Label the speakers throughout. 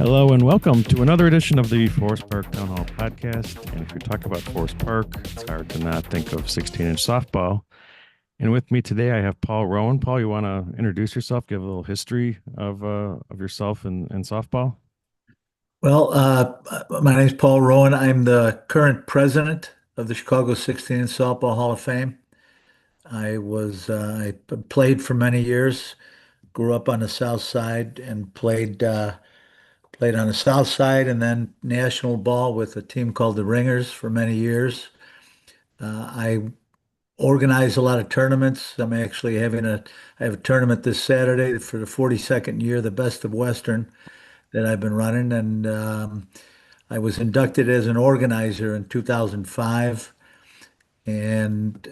Speaker 1: Hello and welcome to another edition of the Forest Park Town Hall podcast. And if you talk about Forest Park, it's hard to not think of 16-inch softball. And with me today, I have Paul Rowan. Paul, you want to introduce yourself, give a little history of yourself and softball?
Speaker 2: My name is Paul Rowan. I'm the current president of the Chicago 16 Softball Hall of Fame. I played for many years, grew up on the South Side and played on the South Side and then national ball with a team called the Ringers for many years. I organize a lot of tournaments. I have a tournament this Saturday for the 42nd year, the Best of Western that I've been running, and I was inducted as an organizer in 2005 and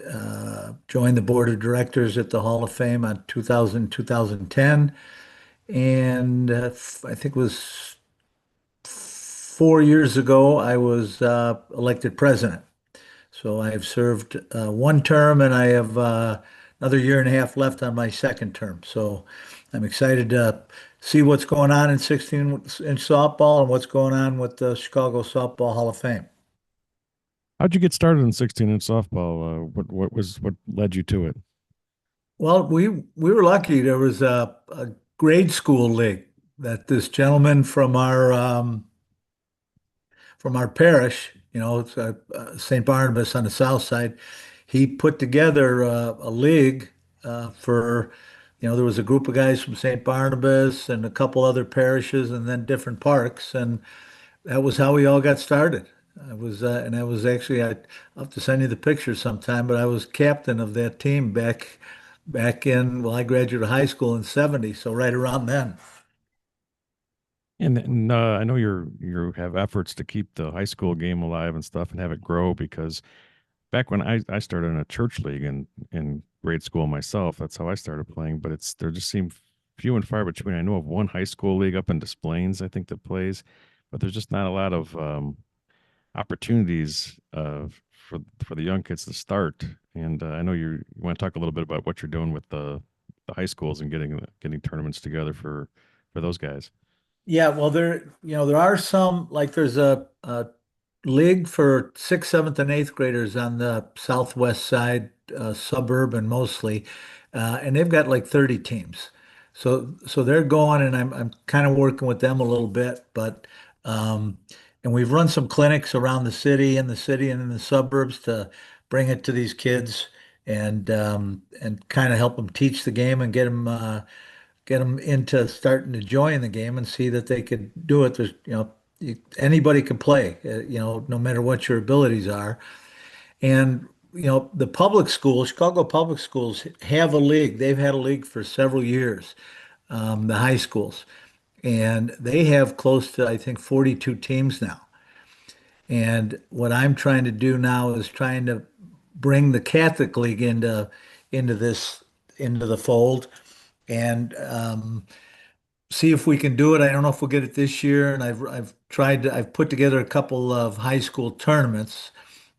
Speaker 2: joined the board of directors at the Hall of Fame on 2010. And I think it was 4 years ago, I was elected president. So I have served one term and I have another year and a half left on my second term. So I'm excited to see what's going on in 16-inch softball and what's going on with the Chicago Softball Hall of Fame.
Speaker 1: How'd you get started in 16-inch softball? What led you to it?
Speaker 2: Well, we were lucky. There was a grade school league that this gentleman from our parish, it's St. Barnabas on the south side. He put together a league there was a group of guys from St. Barnabas and a couple other parishes and then different parks. And that was how we all got started. And I was actually, I'll have to send you the picture sometime, but I was captain of that team back in, I graduated high school in 70, so right around then.
Speaker 1: And I know you have efforts to keep the high school game alive and stuff and have it grow because back when I started in a church league in grade school myself, that's how I started playing. But there just seem few and far between. I know of one high school league up in Des Plaines, I think, that plays, but there's just not a lot of opportunities for the young kids to start. And I know you want to talk a little bit about what you're doing with the high schools and getting tournaments together for those guys.
Speaker 2: Yeah, well, there are some, like there's a league for sixth, seventh, and eighth graders on the southwest side, suburban mostly, and they've got like 30 teams. So they're going, and I'm kind of working with them a little bit, but and we've run some clinics around the city and in the suburbs to bring it to these kids and kind of help them teach the game and get them into starting to join the game and see that they could do it. Anybody can play, no matter what your abilities are. And, the public schools, Chicago public schools have a league. They've had a league for several years, the high schools. And they have close to, I think, 42 teams now. And what I'm trying to do now is trying to bring the Catholic League into this into the fold and see if we can do it. I don't know if we'll get it this year, and I've put together a couple of high school tournaments,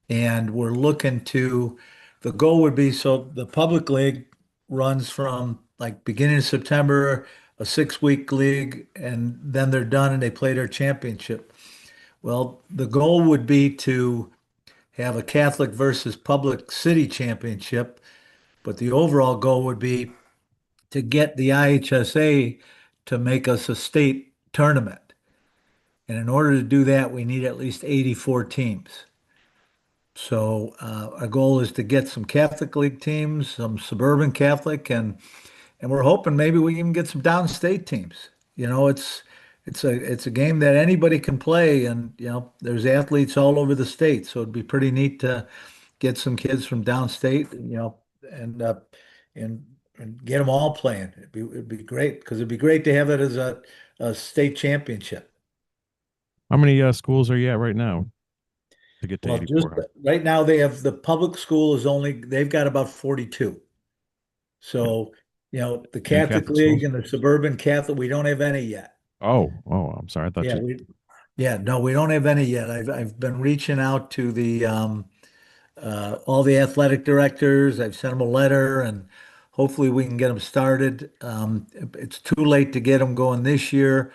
Speaker 2: and we're looking to. The goal would be so the public league runs from like beginning of September, a 6-week league, and then they're done and they play their championship. Well, the goal would be to have a Catholic versus public city championship, but the overall goal would be to get the IHSA to make us a state tournament. And in order to do that, we need at least 84 teams. So our goal is to get some Catholic League teams, some suburban Catholic, and we're hoping maybe we can get some downstate teams. It's a game that anybody can play, and there's athletes all over the state. So it'd be pretty neat to get some kids from downstate, and and get them all playing. It'd be great because it'd be great to have it as a state championship.
Speaker 1: How many schools are you at right now to get to
Speaker 2: Well, just
Speaker 1: 84?
Speaker 2: right now they have the public school is only they've got about 42.
Speaker 1: And,
Speaker 2: So, the
Speaker 1: and
Speaker 2: Catholic
Speaker 1: Catholic
Speaker 2: League
Speaker 1: schools?
Speaker 2: and the suburban Catholic, we don't have any yet.
Speaker 1: Oh, I'm sorry. I thought
Speaker 2: Yeah,
Speaker 1: you.
Speaker 2: yeah, no, we don't have any yet. I've been reaching out to the all the athletic directors. I've sent them a letter, and hopefully we can get them started. It's too late to get them going this year,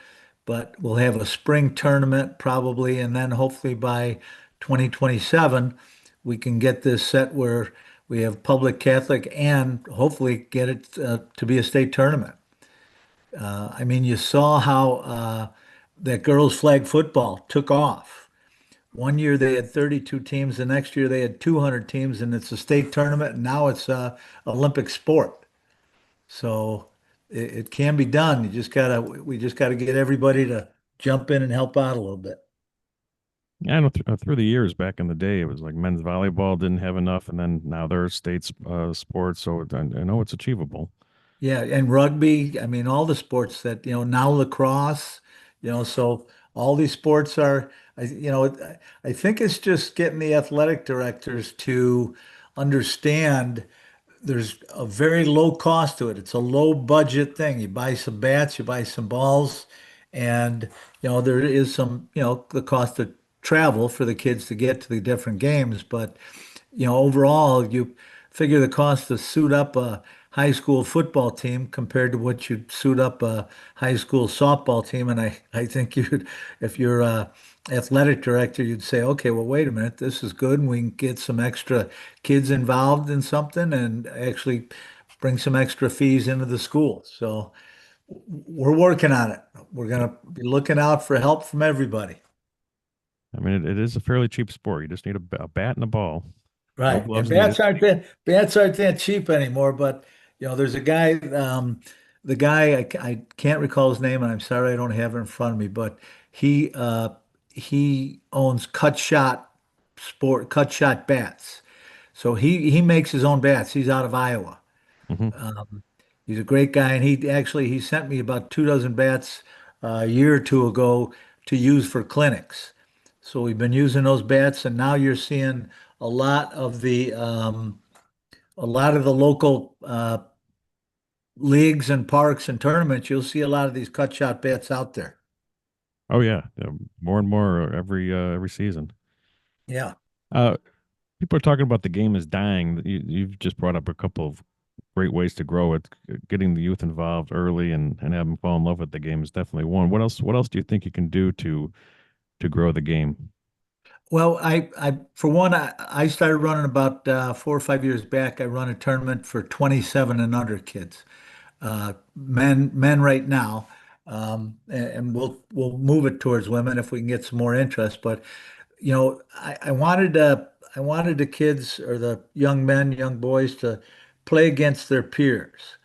Speaker 2: but we'll have a spring tournament probably, and then hopefully by 2027, we can get this set where we have public Catholic and hopefully get it to be a state tournament. I mean, you saw how that girls' flag football took off. One year they had 32 teams, the next year they had 200 teams, and it's a state tournament, and now it's a Olympic sport. So it can be done. We just gotta get everybody to jump in and help out a little bit.
Speaker 1: Yeah, I know through the years back in the day, it was like men's volleyball didn't have enough, and then now there's states sports, so I know it's achievable.
Speaker 2: Yeah, and rugby, I mean, all the sports that, now lacrosse, so all these sports are, I think it's just getting the athletic directors to understand there's a very low cost to it. It's a low budget thing. You buy some bats, you buy some balls, and there is some, the cost of travel for the kids to get to the different games. But overall, you figure the cost to suit up a high school football team compared to what you'd suit up a high school softball team. And I think if you're a athletic director, you'd say, okay, well, wait a minute, this is good, and we can get some extra kids involved in something and actually bring some extra fees into the school. So we're working on it. We're going to be looking out for help from everybody.
Speaker 1: I mean, it is a fairly cheap sport. You just need a bat and a ball. No
Speaker 2: Right. And
Speaker 1: gloves needed.
Speaker 2: bats aren't that cheap anymore, but there's a guy, the guy I can't recall his name, and I'm sorry I don't have it in front of me, but he owns cut shot bats. So he makes his own bats. He's out of Iowa.
Speaker 1: Hmm.
Speaker 2: He's a great guy, and he sent me about 2 dozen bats a year or two ago to use for clinics. So we've been using those bats, and now you're seeing a lot of the local leagues and parks and tournaments. You'll see a lot of these cut shot bats out there.
Speaker 1: Oh yeah, more and more every season.
Speaker 2: Yeah.
Speaker 1: Uh, People are talking about the game is dying. You've just brought up a couple of great ways to grow it. Getting the youth involved early and have them fall in love with the game is definitely one. What else do you think you can do to grow the game?
Speaker 2: Well, for one, I started running about 4 or 5 years back. I run a tournament for 27 and under kids, men right now, and we'll move it towards women if we can get some more interest. But I wanted the kids or the young men, young boys to play against their peers.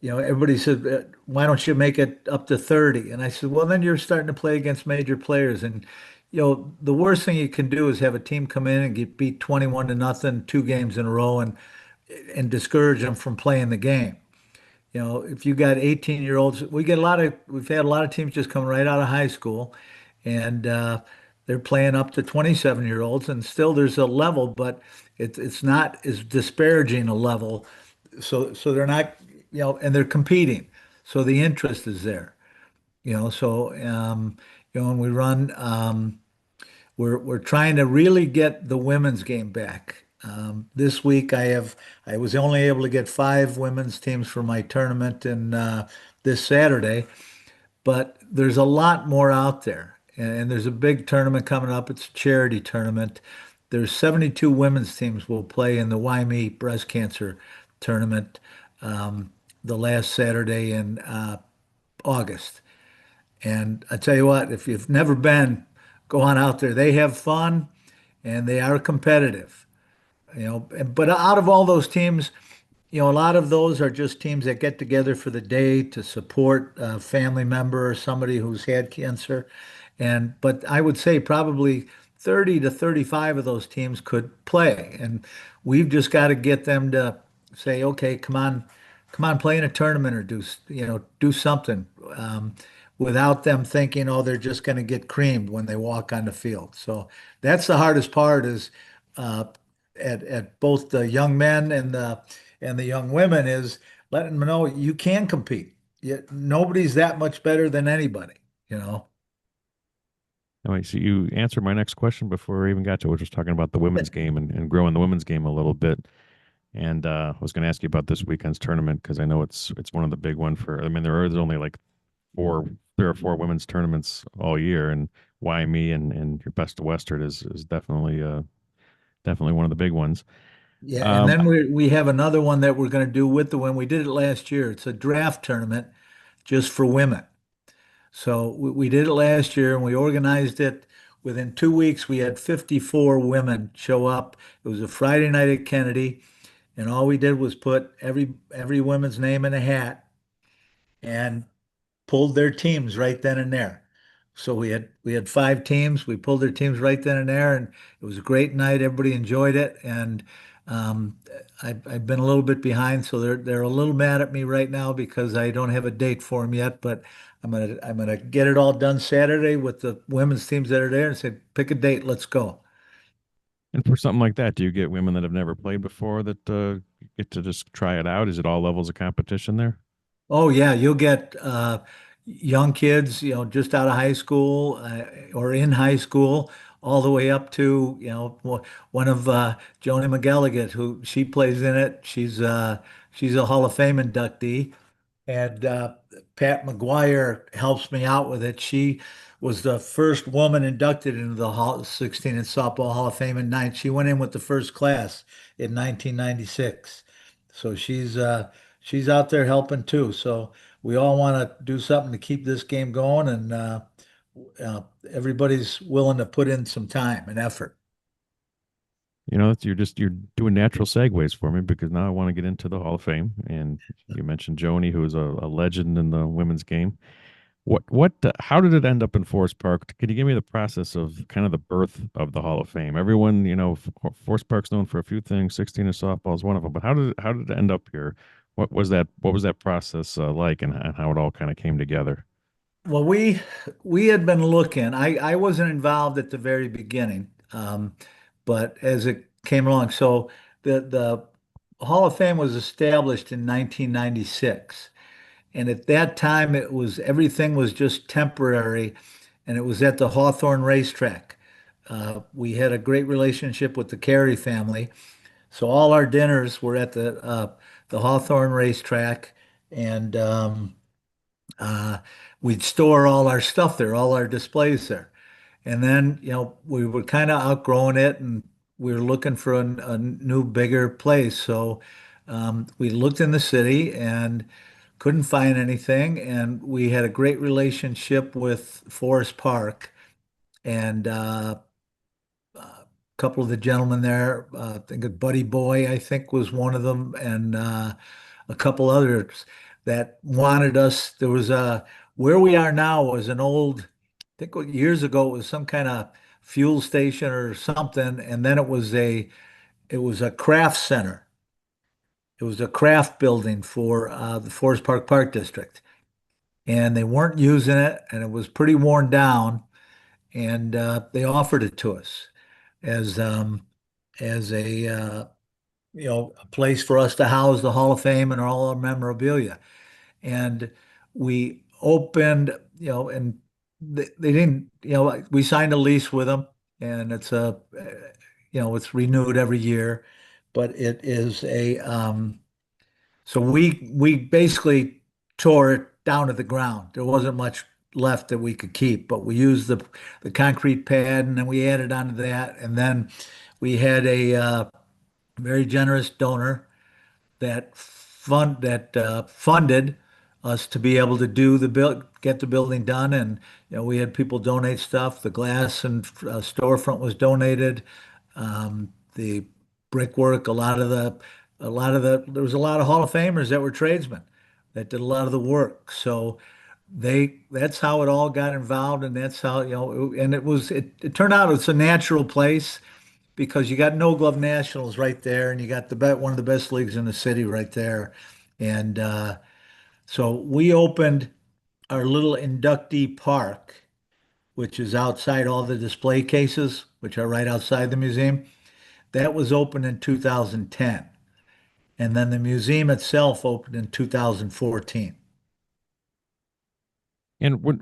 Speaker 2: Everybody said, why don't you make it up to 30? And I said, well, then you're starting to play against major players. And, the worst thing you can do is have a team come in and get beat 21-0, 2 games in a row and discourage them from playing the game. If you got 18-year-olds, we've had a lot of teams just come right out of high school and they're playing up to 27-year-olds and still there's a level, but it's not as disparaging a level. So they're not, and they're competing. So the interest is there, so, when we run, we're trying to really get the women's game back. This week I was only able to get 5 women's teams for my tournament and this Saturday, but there's a lot more out there. And there's a big tournament coming up. It's a charity tournament. There's 72 women's teams will play in the Wyoming breast cancer tournament the last Saturday in August. And I tell you what, if you've never been, go on out there. They have fun and they are competitive. But out of all those teams, a lot of those are just teams that get together for the day to support a family member or somebody who's had cancer. But I would say probably 30 to 35 of those teams could play. And we've just got to get them to say, okay, come on, play in a tournament or do something. Without them thinking, oh, they're just going to get creamed when they walk on the field. So that's the hardest part is uh, at both the young men and the young women is letting them know you can compete. Nobody's that much better than anybody, you know.
Speaker 1: Anyway, so you answered my next question before I even got to it, which was talking about the women's game and growing the women's game a little bit. And I was going to ask you about this weekend's tournament because I know it's one of the big one for. I mean, there's only like three or four women's tournaments all year, and Why Me and your Best of Western is definitely one of the big ones.
Speaker 2: Yeah, and
Speaker 1: Um,
Speaker 2: then we have another one that we're going to do with the women. We did it last year. It's a draft tournament just for women. So we did it last year and we organized it. Within 2 weeks, we had 54 women show up. It was a Friday night at Kennedy, and all we did was put every woman's name in a hat and pulled their teams right then and there. So we had 5 teams. We pulled their teams right then and there, and it was a great night. Everybody enjoyed it, and um, I've been a little bit behind, so they're a little mad at me right now because I don't have a date for them yet. But I'm gonna get it all done Saturday with the women's teams that are there, and say pick a date, let's go.
Speaker 1: and for something like that, do you get women that have never played before that get to just try it out? Is it all levels of competition there?
Speaker 2: Oh yeah, you'll get young kids, just out of high school or in high school, all the way up to, one of Joni McGilligan, who she plays in it. She's a Hall of Fame inductee, and Pat McGuire helps me out with it. She was the first woman inducted into the Hall 16 in Softball Hall of Fame in nine. She went in with the first class in 1996. So she's out there helping too. So we all want to do something to keep this game going, and everybody's willing to put in some time and effort.
Speaker 1: You're doing natural segues for me because now I want to get into the Hall of Fame. And you mentioned Joni, who is a legend in the women's game. How did it end up in Forest Park? Can you give me the process of kind of the birth of the Hall of Fame? Everyone, Forest Park's known for a few things. 16 is softball is one of them. But how did it end up here? What was that process like, and how it all kind of came together?
Speaker 2: Well, we had been looking. I wasn't involved at the very beginning, but as it came along, so the Hall of Fame was established in 1996, and at that time it was everything was just temporary, and it was at the Hawthorne racetrack. We had a great relationship with the Carey family, so all our dinners were at the Hawthorne racetrack, and we'd store all our stuff there, all our displays there. And then, we were kind of outgrowing it and we were looking for a new, bigger place. So we looked in the city and couldn't find anything. And we had a great relationship with Forest Park. And a couple of the gentlemen there, I think Buddy Boy, I think was one of them, and a couple others that wanted us. There was where we are now was an old, I think years ago it was some kind of fuel station or something, and then it was a craft center. It was a craft building for the Forest Park District, and they weren't using it, and it was pretty worn down, and they offered it to us as a place for us to house the Hall of Fame and all our memorabilia. And we opened, and they didn't, we signed a lease with them, and it's renewed every year, but it is so we basically tore it down to the ground. There wasn't much left that we could keep, but we used the concrete pad, and then we added onto that, and then we had a very generous donor that funded us to be able to get the building done, and we had people donate stuff. The glass and storefront was donated. The brickwork, there was a lot of Hall of Famers that were tradesmen that did a lot of the work. So that's how it all got involved, and that's how, and it turned out it's a natural place because you got No Glove Nationals right there, and you got one of the best leagues in the city right there. And so we opened our little inductee park, which is outside all the display cases, which are right outside the museum. That was opened in 2010. And then the museum itself opened in 2014.
Speaker 1: And what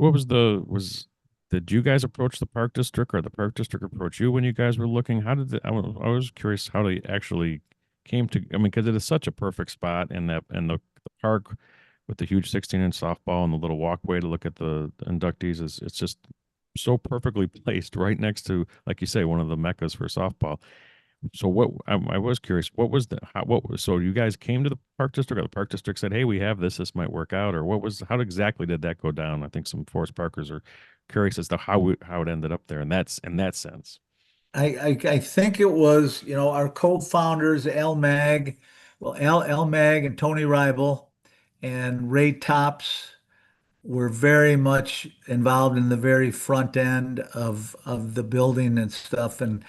Speaker 1: did you guys approach the park district or the park district approach you when you guys were looking? I was curious how they actually came to, I mean, because it is such a perfect spot and the park with the huge 16-inch softball and the little walkway to look at the inductees is it's just so perfectly placed right next to, like you say, one of the meccas for softball. So I was curious, what was the how what was so you guys came to the park district, or the park district said, "Hey, we have this might work out," or what was how exactly did that go down? I think some Forest Parkers are curious as to how it ended up there, and that's in that sense.
Speaker 2: I think it was, our co-founders, Al Mag and Tony Ribel and Ray Tops were very much involved in the very front end of the building and stuff. And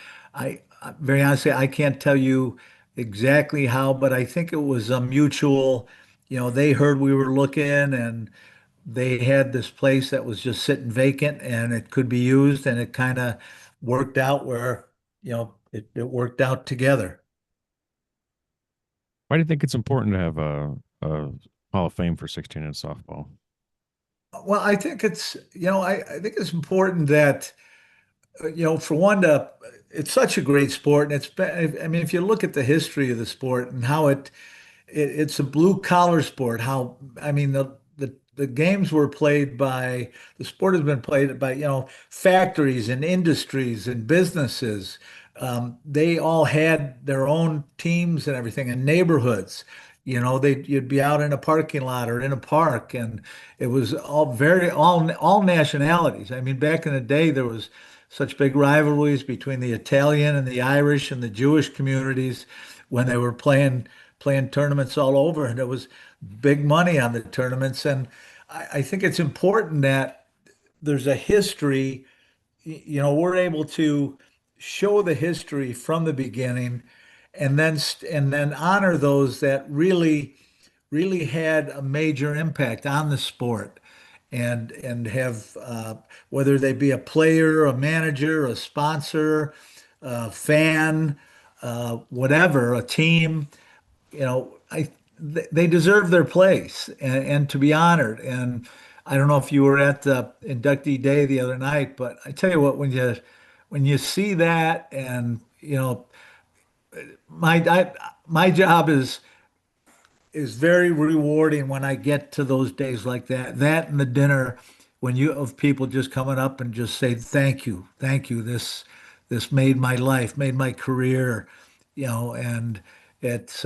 Speaker 2: very honestly, I can't tell you exactly how, but I think it was a mutual, they heard we were looking and they had this place that was just sitting vacant and it could be used, and it kind of worked out where, it worked out together.
Speaker 1: Why do you think it's important to have a Hall of Fame for 16-inch softball?
Speaker 2: Well, I think I think it's important that, for one, it's such a great sport. And I mean, if you look at the history of the sport and how it's a blue collar sport. How I mean the games were played by the sport has been played by factories and industries and businesses. They all had their own teams and everything and neighborhoods. You'd be out in a parking lot or in a park, and it was all nationalities. I mean, back in the day, there was such big rivalries between the Italian and the Irish and the Jewish communities when they were playing tournaments all over, and there was big money on the tournaments. And I think it's important that there's a history. We're able to show the history from the beginning, and then honor those that really had a major impact on the sport, and have whether they be a player, a manager, a sponsor, a fan, whatever, a team. They deserve their place and to be honored. And I don't know if you were at the inductee day the other night, but I tell you what, when you see that, and my job is very rewarding when I get to those days like that. That and the dinner when you of people just coming up and just say thank you, thank you. This made my life, made my career, and it's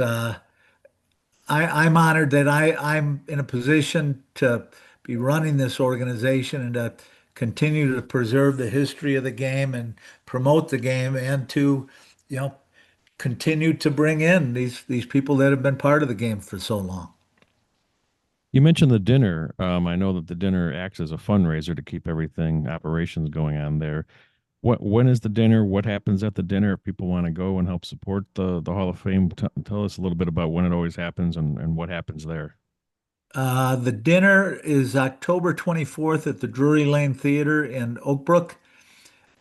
Speaker 2: I'm honored that I'm in a position to be running this organization and to continue to preserve the history of the game and promote the game, and to, you know, continue to bring in these people that have been part of the game for so long.
Speaker 1: You mentioned the dinner. I know that the dinner acts as a fundraiser to keep everything operations going on there. When is the dinner? What happens at the dinner if people want to go and help support the Hall of Fame? Tell us a little bit about when it always happens and what happens there.
Speaker 2: The dinner is October 24th at the Drury Lane Theater in Oak Brook.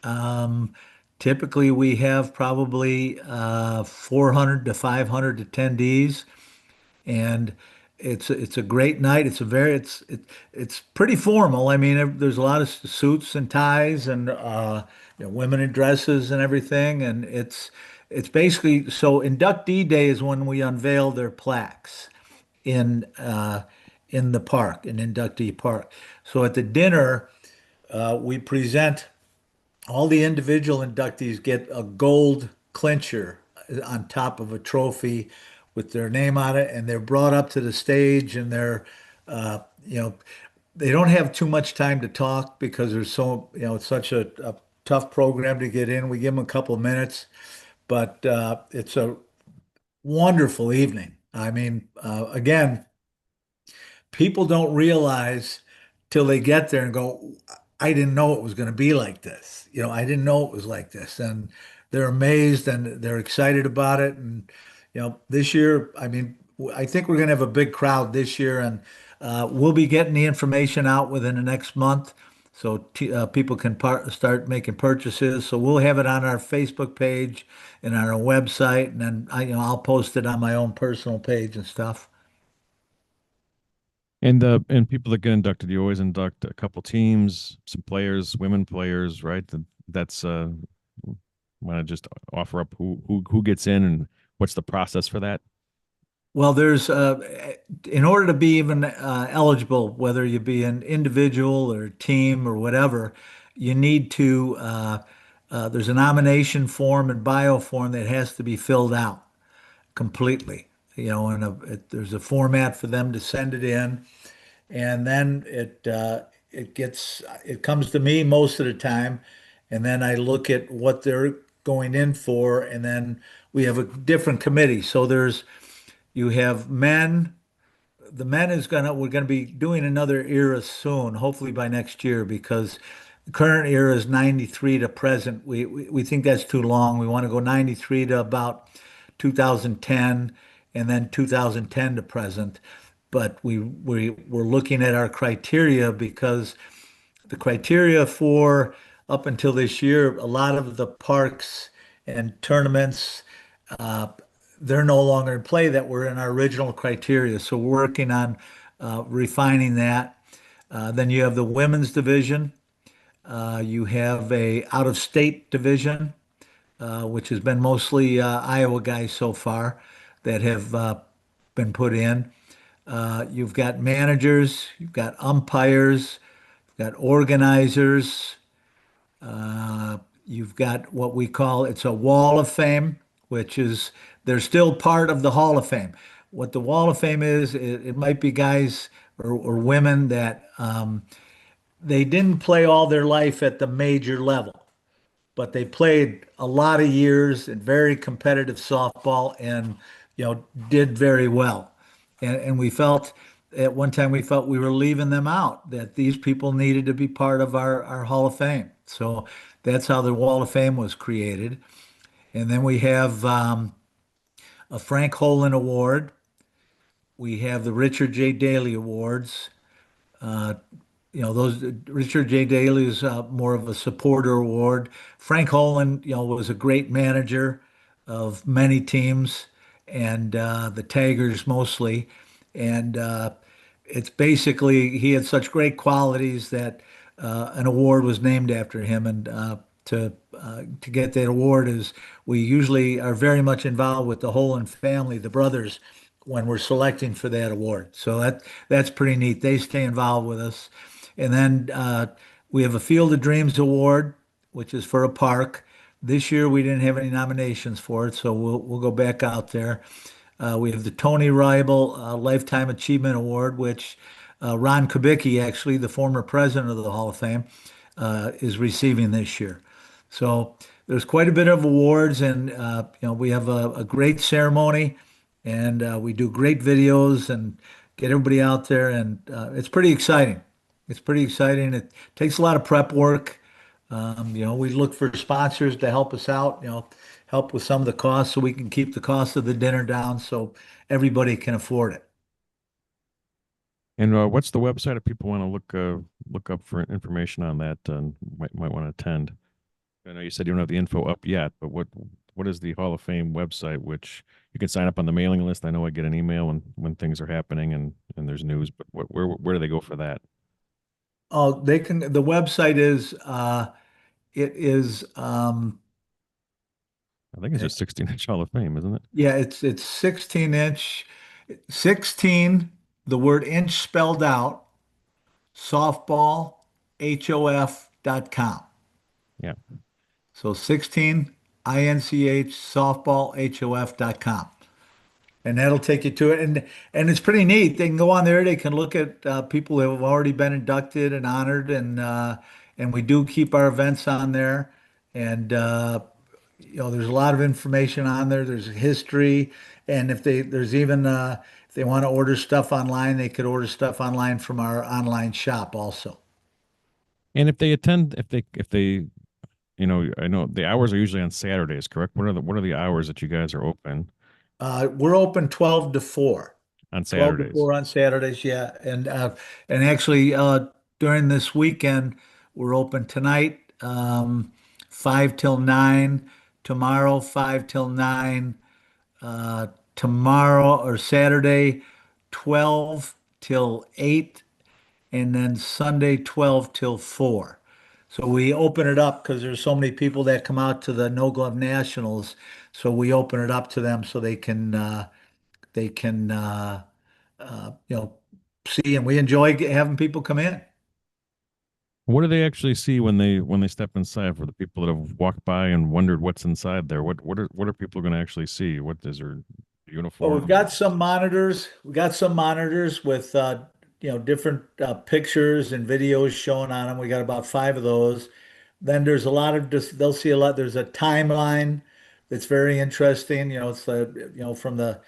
Speaker 2: Um, Typically, we have probably 400 to 500 attendees, and it's a great night. It's pretty formal. I mean, there's a lot of suits and ties, and women in dresses and everything, and it's basically so inductee day is when we unveil their plaques in uh, in the park, in inductee park. So at the dinner, we present all the individual inductees get a gold clincher on top of a trophy with their name on it, and they're brought up to the stage, and uh, you know, they don't have too much time to talk because it's such a tough program to get in. We give them a couple of minutes, but it's a wonderful evening. I mean, again, people don't realize till they get there and go, I didn't know it was going to be like this. I didn't know it was like this. And they're amazed and they're excited about it. And, this year, I mean, I think we're going to have a big crowd this year, and we'll be getting the information out within the next month so people can start making purchases. So we'll have it on our Facebook page and on our website, and then I'll post it on my own personal page and stuff.
Speaker 1: And people that get inducted, you always induct a couple teams, some players, women players, right? That's want to just offer up who gets in and what's the process for that?
Speaker 2: Well, in order to be even eligible, whether you be an individual or team or whatever, you need to, there's a nomination form and bio form that has to be filled out completely. And there's a format for them to send it in, and then it comes to me most of the time, and then I look at what they're going in for, and then we have a different committee. So you have men. The men is we're gonna be doing another era soon, hopefully by next year, because the current era is 93 to present. We think that's too long. We want to go 93 to about 2010 and then 2010 to present. But we're looking at our criteria because the criteria for up until this year, a lot of the parks and tournaments, uh, they're no longer in play that were in our original criteria. So we're working on refining that. Then you have the women's division. You have a out-of-state division, which has been mostly Iowa guys so far that have been put in. You've got managers, you've got umpires, you've got organizers, you've got what we call it's a wall of fame, which is they're still part of the Hall of Fame. What the Wall of Fame is, it might be guys or women that they didn't play all their life at the major level, but they played a lot of years in very competitive softball and did very well. And we felt at one time we felt we were leaving them out, that these people needed to be part of our Hall of Fame. So that's how the Wall of Fame was created. And then we have a Frank Holen Award. We have the Richard J. Daley Awards. Uh, those Richard J. Daley is more of a supporter award. Frank Holen, was a great manager of many teams and the Tigers mostly. And it's basically he had such great qualities that an award was named after him. And to get that award is we usually are very much involved with the Holen family, the brothers, when we're selecting for that award. So that's pretty neat. They stay involved with us. And then we have a Field of Dreams Award, which is for a park. This year we didn't have any nominations for it, so we'll go back out there. We have the Tony Rival Lifetime Achievement Award, which Ron Kubicki, actually the former president of the Hall of Fame, is receiving this year. So there's quite a bit of awards, and we have a great ceremony, and we do great videos and get everybody out there, and it's pretty exciting. It's pretty exciting. It takes a lot of prep work. We look for sponsors to help us out, help with some of the costs so we can keep the cost of the dinner down so everybody can afford it.
Speaker 1: And what's the website if people want to look up for information on that and might want to attend? I know you said you don't have the info up yet, but what is the Hall of Fame website, which you can sign up on the mailing list? I know I get an email when things are happening and there's news, but where do they go for that?
Speaker 2: Oh, the website is, it is,
Speaker 1: I think it's just 16-inch Hall of Fame, isn't it?
Speaker 2: yeah, it's 16 inch, 16, the word inch spelled out, softball, HOF.com.
Speaker 1: Yeah.
Speaker 2: So 16 INCH softball HOF.com. And that'll take you to it. And it's pretty neat. They can go on there. They can look at people who have already been inducted and honored, and we do keep our events on there. And there's a lot of information on there. There's history, and there's even if they want to order stuff online, they could order stuff online from our online shop also.
Speaker 1: And if they attend, if they, I know the hours are usually on Saturdays, correct? What are the hours that you guys are open
Speaker 2: We're open 12 to 4.
Speaker 1: on
Speaker 2: 12 to
Speaker 1: Saturdays?
Speaker 2: 4 on Saturdays, yeah. And actually during this weekend we're open tonight 5 till 9, tomorrow 5 till 9, tomorrow or Saturday 12 till 8, and then Sunday 12 till 4. So we open it up because there's so many people that come out to the No Glove Nationals. So we open it up to them so they can they can see, and we enjoy having people come in.
Speaker 1: What do they actually see when they step inside? For the people that have walked by and wondered what's inside there, what are people going to actually see? What is there
Speaker 2: Well,
Speaker 1: uniform?
Speaker 2: we've got some monitors. We got some monitors with different pictures and videos showing on them. We got about five of those. Then there's a lot of just they'll see a lot. There's a timeline that's very interesting. It's from the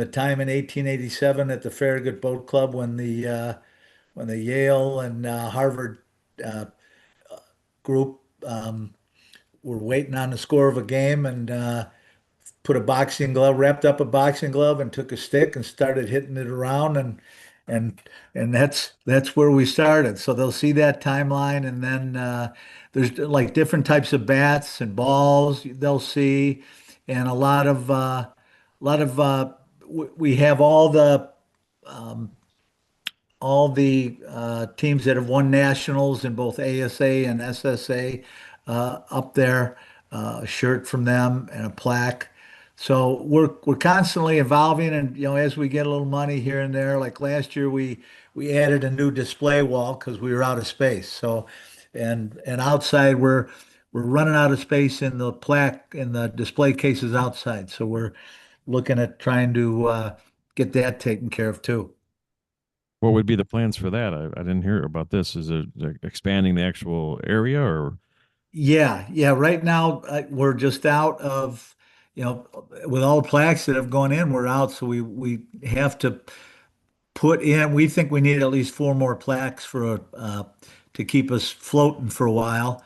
Speaker 2: time in 1887 at the Farragut Boat Club when the Yale and Harvard uh, group were waiting on the score of a game and put a boxing glove, wrapped up a boxing glove, and took a stick and started hitting it around, and and that's where we started. So they'll see that timeline, and then there's like different types of bats and balls they'll see, and we have all the teams that have won nationals in both ASA and SSA up there, a shirt from them and a plaque. So we're constantly evolving, and as we get a little money here and there, like last year we added a new display wall because we were out of space. So and outside we're running out of space in the plaque in the display cases outside. So we're looking at trying to get that taken care of too.
Speaker 1: What would be the plans for that? I didn't hear about this. Is it expanding the actual area or?
Speaker 2: Yeah, yeah. Right now, we're just out of, with all the plaques that have gone in, we're out. So we have to put in. We think we need at least four more plaques to keep us floating for a while,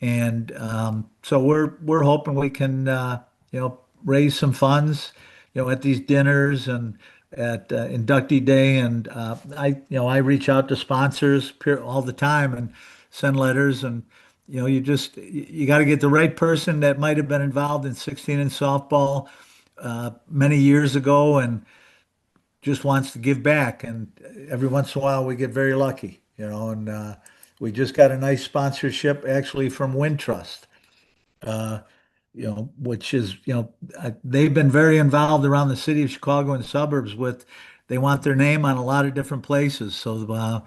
Speaker 2: and so we're hoping we can raise some funds, at these dinners and at inductee day, and I reach out to sponsors all the time and send letters, and you got to get the right person that might have been involved in 16 in softball many years ago and just wants to give back. And every once in a while, we get very lucky, and we just got a nice sponsorship actually from Wintrust, uh, which is, they've been very involved around the city of Chicago and suburbs they want their name on a lot of different places. So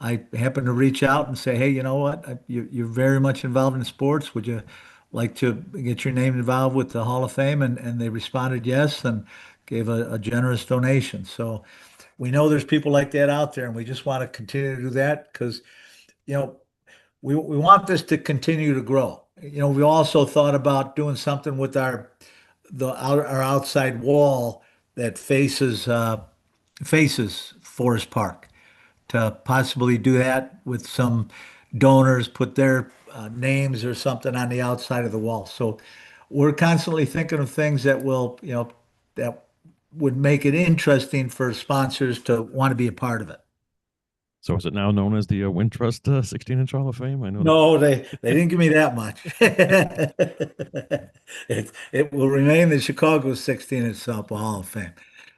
Speaker 2: I happened to reach out and say, hey, you know what? You're very much involved in sports. Would you like to get your name involved with the Hall of Fame? And they responded yes and gave a generous donation. So we know there's people like that out there, and we just want to continue to do that because, you know, we want this to continue to grow. We also thought about doing something with our outside wall that faces Forest Park, to possibly do that with some donors, put their names or something on the outside of the wall. So we're constantly thinking of things that that would make it interesting for sponsors to want to be a part of it.
Speaker 1: So is it now known as the Wintrust 16-inch Hall of Fame? I know that.
Speaker 2: No, they didn't give me that much. It will remain the Chicago 16-inch softball Hall of Fame.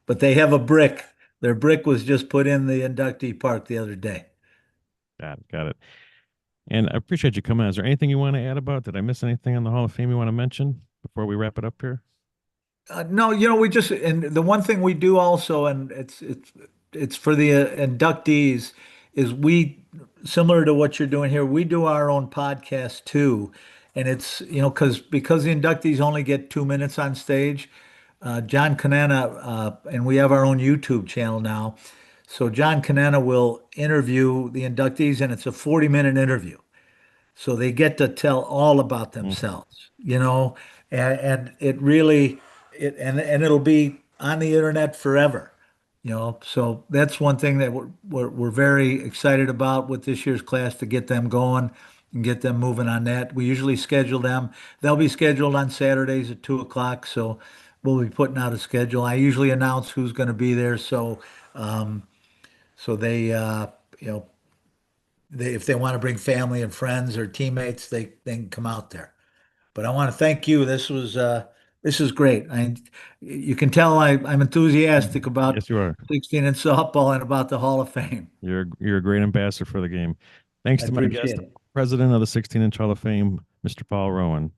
Speaker 2: But they have a brick. Their brick was just put in the inductee park the other day.
Speaker 1: Got it. Got it. And I appreciate you coming. Is there anything you want to add about? Did I miss anything on the Hall of Fame you want to mention before we wrap it up here?
Speaker 2: No, and the one thing we do also, and it's for the inductees, is we, similar to what you're doing here, we do our own podcast too, and it's because the inductees only get 2 minutes on stage. John Canana, and we have our own YouTube channel now, so John Canana will interview the inductees, and it's a 40-minute interview. So they get to tell all about
Speaker 1: Mhm.
Speaker 2: themselves, and it really and it'll be on the internet forever, So that's one thing that we're very excited about with this year's class, to get them going and get them moving on that. We usually schedule them. They'll be scheduled on Saturdays at 2 o'clock. So we'll be putting out a schedule. I usually announce who's going to be there. Um, so you know, if they want to bring family and friends or teammates, they can come out there. But I want to thank you. This is great. You can tell I'm enthusiastic about
Speaker 1: Yes, you are.
Speaker 2: 16 in softball and about the Hall of Fame.
Speaker 1: You're a great ambassador for the game. Thanks
Speaker 2: I
Speaker 1: to my guest,
Speaker 2: appreciate it.
Speaker 1: President of the 16-inch Hall of Fame, Mr. Paul Rowan.